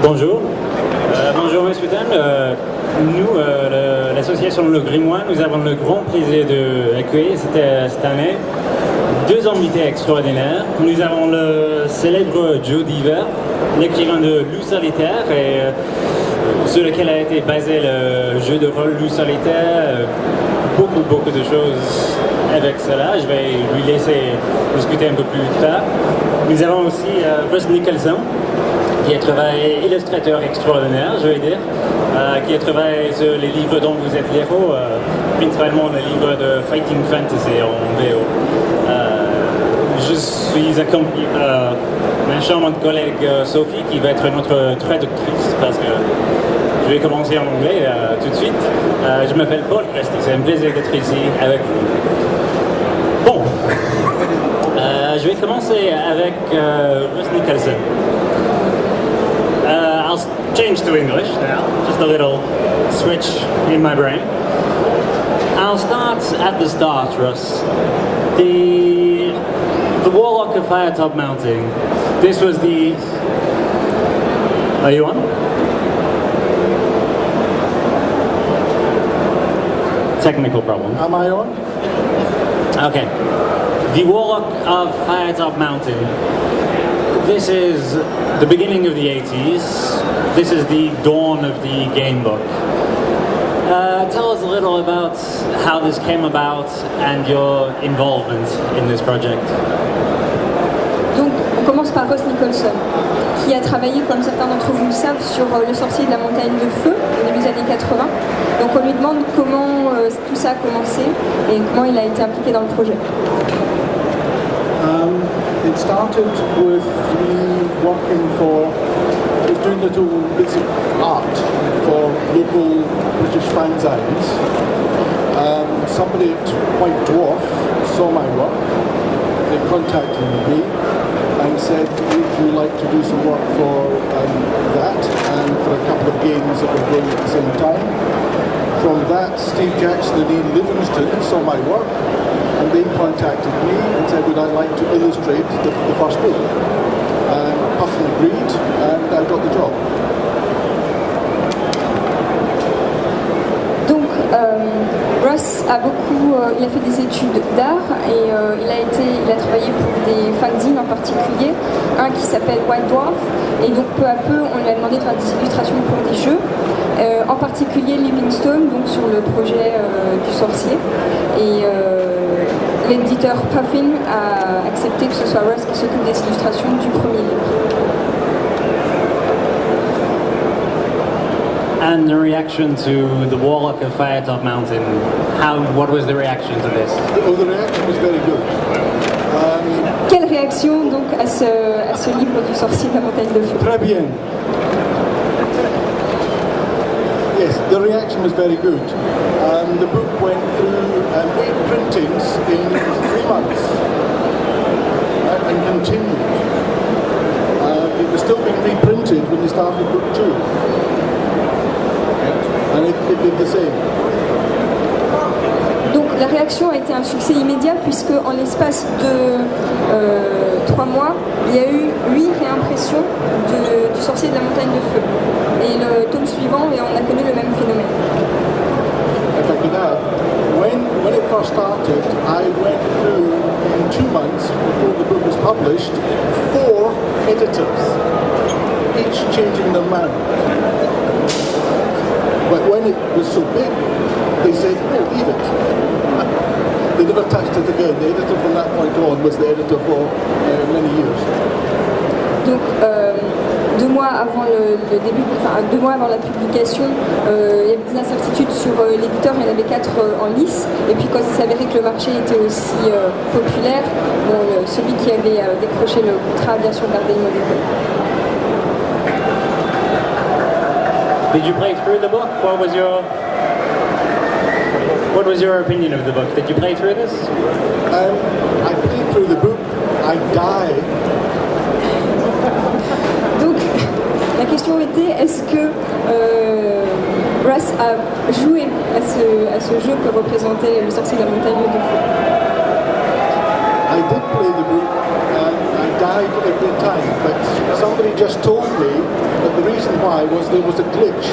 Bonjour. Bonjour M. Soudan. Nous, l'association Le Grimoire, nous avons le grand plaisir d'accueillir cette année deux invités extraordinaires. Nous avons le célèbre Joe Dever, l'écrivain de Loup Solitaire, et sur lequel a été basé le jeu de rôle Loup Solitaire. Beaucoup de choses avec cela. Je vais lui laisser discuter un peu plus tard. Nous avons aussi Russ Nicholson, qui a travaillé illustrateur extraordinaire, je vais dire, qui a travaillé sur les livres dont vous êtes l'héros, principalement les livres de Fighting Fantasy en VO. Je suis accompagné par ma charmante collègue Sophie, qui va être notre traductrice, parce que je vais commencer en anglais tout de suite. Je m'appelle Paul Presti, c'est un plaisir d'être ici avec vous. Bon, je vais commencer avec Russ Nicholson. I'll change to English now, just a little switch in my brain. I'll start at the start, Russ. The Warlock of Firetop Mountain. This was the... Are you on? Technical problem. Am I on? Okay. The Warlock of Firetop Mountain. This is the beginning of the 80s. This is the dawn of the game book. Tell us a little about how this came about and your involvement in this project. Donc, on commence par Russ Nicholson, qui a travaillé, comme certains d'entre vous le savent, sur Le Sorcier de la Montagne de Feu, au début des années 80. Donc, on lui demande comment tout ça a commencé et comment il a été impliqué dans le projet. It started with me working doing little bits of art for local British fanzines. Somebody at White Dwarf saw my work. They contacted me and said, would you like to do some work for that and for a couple of games that were going at the same time. From that, Steve Jackson and Ian Livingston saw my work and they contacted me and said, would I like to illustrate the first book? Puffin agreed and I got the job. Donc, Russ il a fait des études d'art et il a travaillé pour des fanzines en particulier, un qui s'appelle White Dwarf, et donc peu à peu on lui a demandé de faire des illustrations pour des jeux, en particulier Livingstone, donc sur le projet du sorcier, et l'éditeur Puffin a accepté que ce soit Russ qui s'occupe des illustrations du premier livre. And the reaction to the Warlock of Firetop Mountain, what was the reaction to this? Oh, the reaction was very good. Quelle réaction donc à ce livre du sorcier de la montagne de feu? Très bien. Yes, the reaction was very good. The book went through 8 printings in 3 months and continued. It was still being reprinted when they started book 2. And it did the same. Donc la réaction a été un succès immédiat puisque en l'espace de 3 mois, il y a eu 8 réimpressions du sorcier de la montagne de feu. Et le tome suivant, et on a connu le même phénomène. If I could add, when it first started, I went through in 2 months before the book was published 4 editors, each changing their mind. But when it was so big, they said, oh, leave it. They never touched it again. The editor from that point on was the editor for many years. Donc, 2 mois avant le début, enfin 2 mois avant la publication, il y avait des incertitudes sur l'éditeur, il y en avait 4 en lice. Et puis quand il s'est avéré que le marché était aussi populaire, celui qui avait décroché le contrat a bien sûr gardé le monopole. Did you play through the book? What was your opinion of the book? Did you play through this? I played through the book. I died. Donc, la question était, est-ce que Russ a joué à ce jeu que représentait le sorcier de la montagne de feu? I did play the book and I died every time, but somebody just told me that the reason reason why was there was a glitch,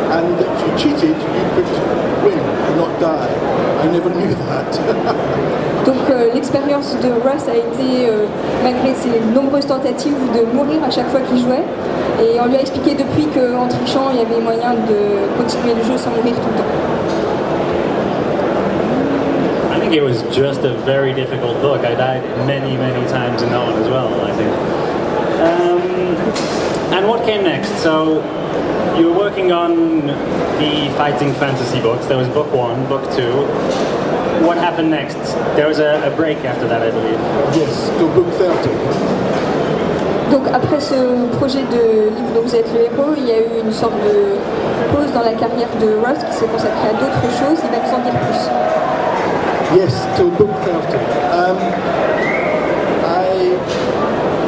and if you cheated, you could win, not die. I never knew that. Donc l'expérience de Russ a été, malgré ses nombreuses tentatives, de mourir à chaque fois qu'il jouait. Et on lui a expliqué depuis qu'en trichant, il y avait moyen de continuer le jeu sans mourir tout le temps. I think it was just a very difficult book. I died many, many times in that one as well, I think. And what came next? So you were working on the Fighting Fantasy books. There was book 1, book 2. What happened next? There was a break after that, I believe. Yes, to book 30. Donc après ce projet de livre dont vous êtes le héros, il y a eu une sorte de pause dans la carrière de Russ qui s'est consacrée à d'autres choses. Il va nous en dire plus. Yes, till book 30. I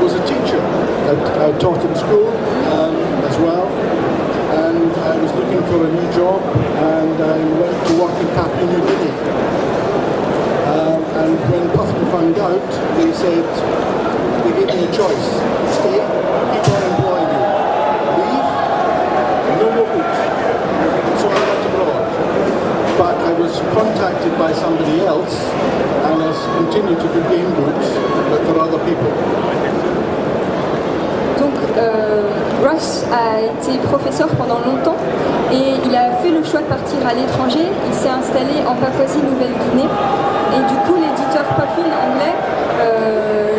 was a teacher. I taught in school as well, and I was looking for a new job, and I went to work in Papua New Guinea. And when Puffin found out, they said, they gave me a choice: stay, keep on employing you; leave, no more books. So I went abroad. But I was contacted by somebody else, and I continued to do game books, but for other people. Donc Russ a été professeur pendant longtemps et il a fait le choix de partir à l'étranger. Il s'est installé en Papouasie-Nouvelle-Guinée et du coup l'éditeur Puffin anglais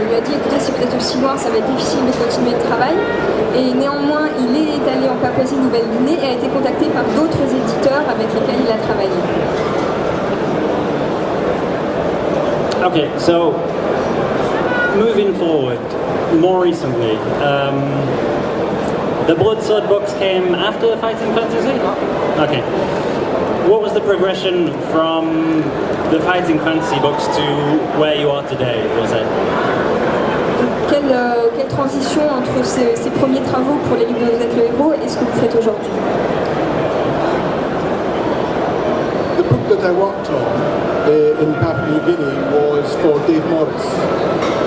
lui a dit écoutez, si vous êtes aussi loin ça va être difficile de continuer le travail, et néanmoins il est allé en Papouasie-Nouvelle-Guinée et a été contacté par d'autres éditeurs avec lesquels il a travaillé. Okay, so moving forward, more recently, the Bloodsword books came after the Fighting Fantasy? Okay. What was the progression from the Fighting Fantasy books to where you are today, was it? Quelle transition entre ces premiers travaux pour les livres dont vous êtes le héros et ce que vous faites aujourd'hui? The book that I worked on in Papua New Guinea was for Dave Morris.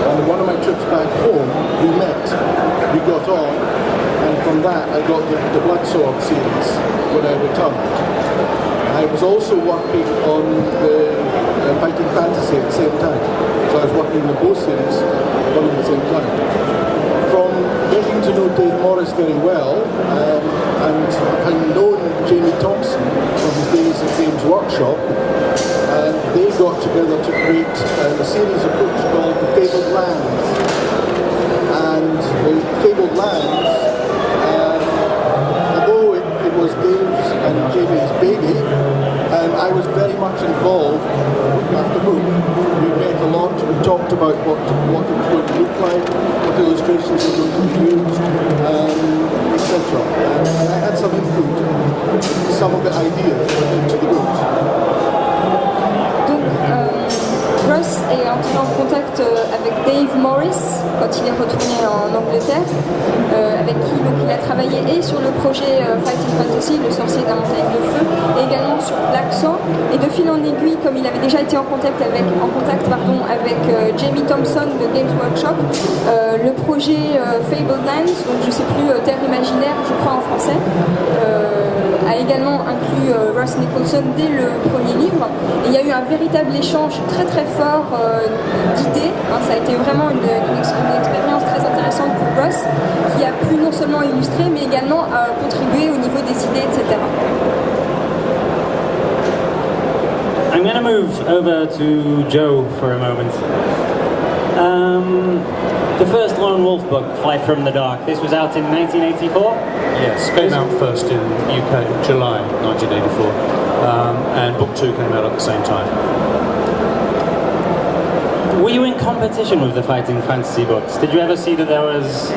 On one of my trips back home, we met, we got on, and from that I got the Bloodsword series when I returned. I was also working on the Fighting Fantasy at the same time, so I was working on both series running at the same time. From getting to know Dave Morris very well, and having known Jamie Thompson from his days at Games Workshop, they got together to create a series of books called The Fabled Lands. And the Fabled Lands, although it was Dave's and Jamie's baby, I was very much involved after book. We met a lot, we talked about what it was going to look like, what illustrations were going to be used, etc. And I had some input, some of the ideas into the books. Russ est entré en contact avec Dave Morris quand il est retourné en Angleterre, avec qui donc, il a travaillé et sur le projet Fighting Fantasy, le sorcier de la montagne de feu, et également sur Black Sword. Et de fil en aiguille, comme il avait déjà été en contact avec Jamie Thompson de Games Workshop, le projet Fabled Lands, donc je sais plus, Terre imaginaire, je crois en français, a également inclus Russ Nicholson dès le premier livre. Et il y a eu un véritable échange très très fort d'idées. Ça a été vraiment une expérience très intéressante pour Russ, qui a pu non seulement illustrer, mais également contribuer au niveau des idées, etc. I'm going to move over to Joe for a moment. The first Lone Wolf book, Flight from the Dark, this was out in 1984? Yes, came out first in UK, July 1984, and book 2 came out at the same time. Were you in competition with the Fighting Fantasy books? Did you ever see that there was...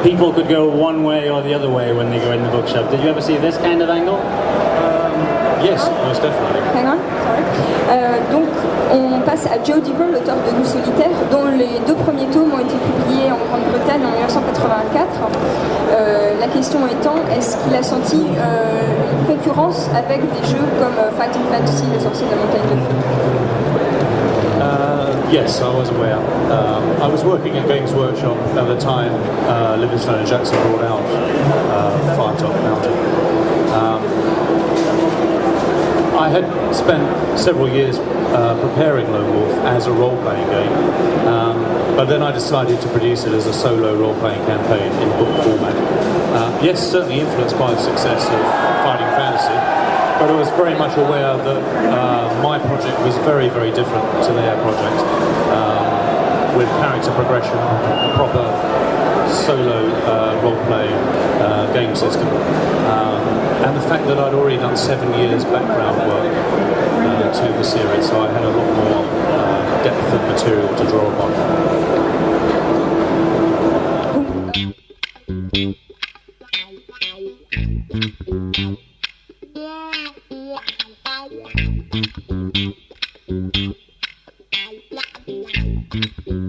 people could go one way or the other way when they go in the bookshop? Did you ever see this kind of angle? Yes, most definitely. Hang on, sorry. Donc, on passe à Joe Dever, l'auteur de Loup solitaire, dont les 2 premiers tomes ont été publiés en Grande-Bretagne en 1984. La question étant, est-ce qu'il a senti une concurrence avec des jeux comme Fighting Fantasy, le sorcier de la montagne de feu? Yes, I was aware. I was working at Games Workshop at the time Livingstone and Jackson brought out Firetop Mountain. I had spent several years preparing Lone Wolf as a role-playing game, but then I decided to produce it as a solo role-playing campaign in book format. Yes, certainly influenced by the success of Fighting Fantasy, but I was very much aware that my project was very, very different to their project, with character progression, a proper solo role-playing game system, and the fact that I'd already done 7 years background work to the series, so I had a lot more depth of material to draw upon.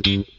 Yeah.